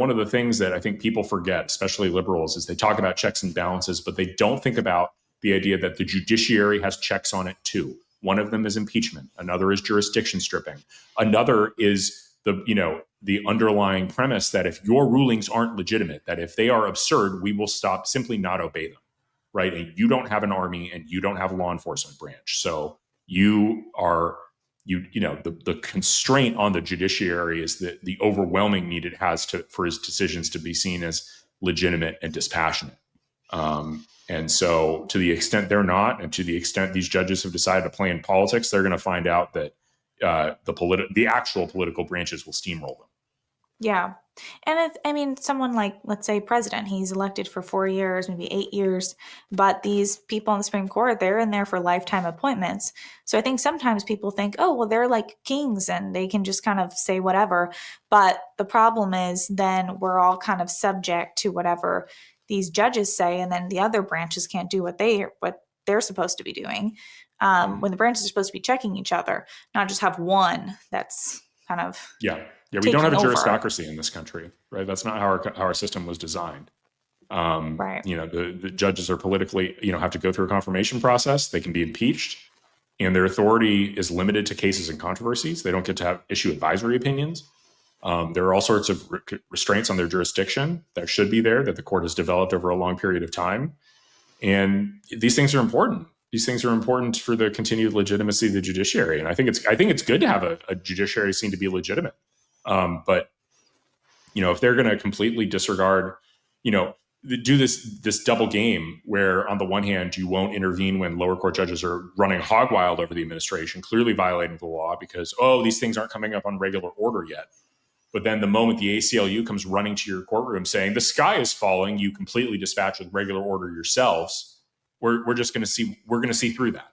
one of the things that I think people forget, especially liberals, is they talk about checks and balances, but they don't think about the idea that the judiciary has checks on it too. One of them is impeachment. Another is jurisdiction stripping. Another is the underlying premise that if your rulings aren't legitimate, that if they are absurd, we will simply not obey them, right? And you don't have an army and you don't have a law enforcement branch. So the constraint on the judiciary is the overwhelming need it has for his decisions to be seen as legitimate and dispassionate. And so to the extent they're not, and to the extent these judges have decided to play in politics, they're going to find out that the actual political branches will steamroll them. Yeah. And someone like, let's say, president, he's elected for 4 years, maybe 8 years, but these people in the Supreme Court, they're in there for lifetime appointments. So I think sometimes people think, oh, well, they're like kings and they can just kind of say whatever. But the problem is then we're all kind of subject to whatever these judges say, and then the other branches can't do what they're supposed to be doing, when the branches are supposed to be checking each other, not just have one that's kind of we don't have a aristocracy in this country, right? That's not how our system was designed. Right. The judges are politically, have to go through a confirmation process. They can be impeached, and their authority is limited to cases and controversies. They don't get to issue advisory opinions. There are all sorts of restraints on their jurisdiction that should be there, that the court has developed over a long period of time. And these things are important. These things are important for the continued legitimacy of the judiciary. And I think it's good to have a judiciary seen to be legitimate. But if they're going to completely disregard, do this double game where on the one hand, you won't intervene when lower court judges are running hog wild over the administration, clearly violating the law because, these things aren't coming up on regular order yet. But then the moment the ACLU comes running to your courtroom saying the sky is falling, you completely dispatch with regular order yourselves. We're going to see through that.